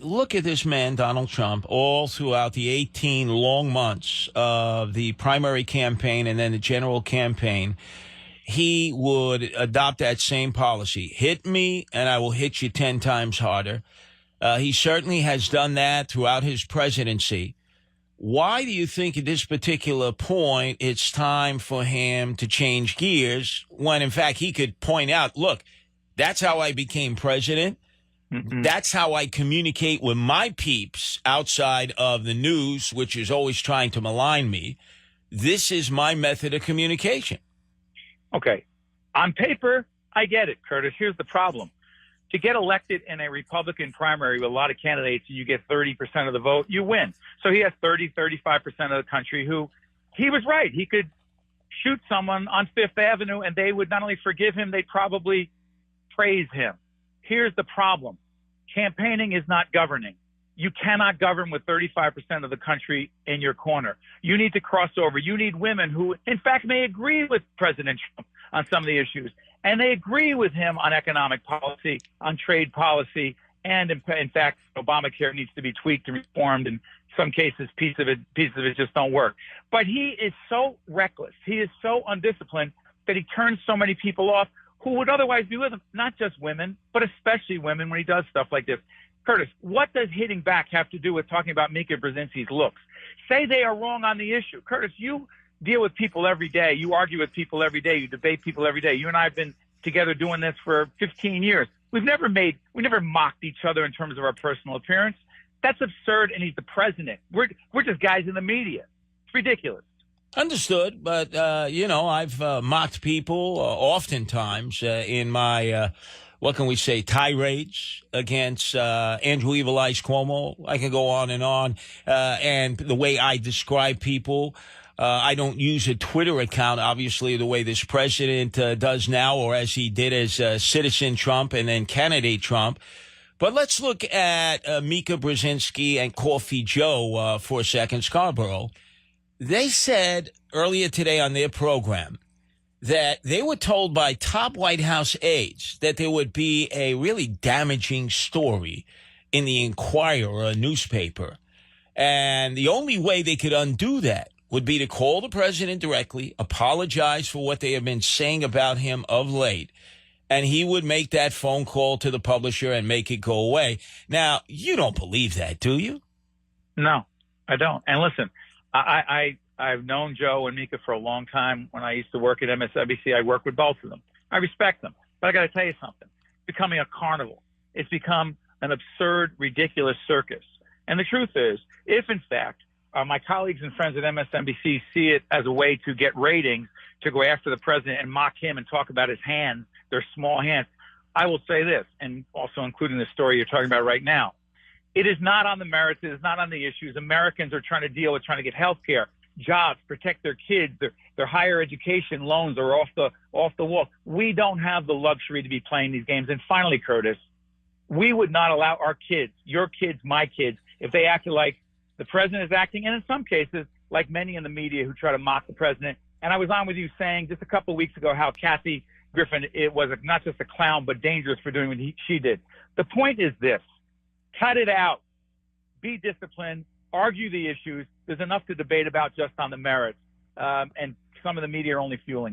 look at this man, Donald Trump, all throughout the 18 long months of the primary campaign and then the general campaign. He would adopt that same policy. Hit me, and I will hit you 10 times harder. He certainly has done that throughout his presidency. Why do you think at this particular point it's time for him to change gears when, in fact, he could point out, look, that's how I became president. That's how I communicate with my peeps outside of the news, which is always trying to malign me. This is my method of communication. Okay. On paper, I get it, Curtis. Here's the problem. To get elected in a Republican primary with a lot of candidates and you get 30% of the vote, you win. So he has 35% of the country who he was right. He could shoot someone on Fifth Avenue and they would not only forgive him, they'd probably praise him. Here's the problem. Campaigning is not governing. You cannot govern with 35% of the country in your corner. You need to cross over. You need women who, in fact, may agree with President Trump on some of the issues. And they agree with him on economic policy, on trade policy, and in fact, Obamacare needs to be tweaked and reformed. In some cases, pieces of it just don't work. But he is so reckless. He is so undisciplined that he turns so many people off who would otherwise be with him, not just women, but especially women when he does stuff like this. Curtis, what does hitting back have to do with talking about Mika Brzezinski's looks? Say they are wrong on the issue. Curtis, you deal with people every day. You argue with people every day. You debate people every day. You and I have been together doing this for 15 years. We never mocked each other in terms of our personal appearance. That's absurd, and he's the president. We're just guys in the media. It's ridiculous. Understood, but, I've mocked people oftentimes in my, what can we say, tirades against Andrew Evil Eyes Cuomo. I can go on. And the way I describe people, I don't use a Twitter account, obviously, the way this president does now, or as he did as Citizen Trump and then Candidate Trump. But let's look at Mika Brzezinski and Coffee Joe for a second, Scarborough. They said earlier today on their program that they were told by top White House aides that there would be a really damaging story in the Inquirer, a newspaper. And the only way they could undo that would be to call the president directly, apologize for what they have been saying about him of late, and he would make that phone call to the publisher and make it go away. Now, you don't believe that, do you? No, I don't. And listen, I've known Joe and Mika for a long time. When I used to work at MSNBC, I worked with both of them. I respect them. But I got to tell you something. It's becoming a carnival. It's become an absurd, ridiculous circus. And the truth is, if in fact my colleagues and friends at MSNBC see it as a way to get ratings, to go after the president and mock him and talk about his hands, their small hands, I will say this, and also including the story you're talking about right now. It is not on the merits. It is not on the issues. Americans are trying to get health care, jobs, protect their kids, their higher education loans are off the wall. We don't have the luxury to be playing these games. And finally, Curtis, we would not allow our kids, your kids, my kids, if they acted like the president is acting, and in some cases, like many in the media who try to mock the president. And I was on with you saying just a couple of weeks ago how Kathy Griffin, it was not just a clown, but dangerous for doing what she did. The point is this. Cut it out. Be disciplined. Argue the issues. There's enough to debate about just on the merits. And some of the media are only fueling it.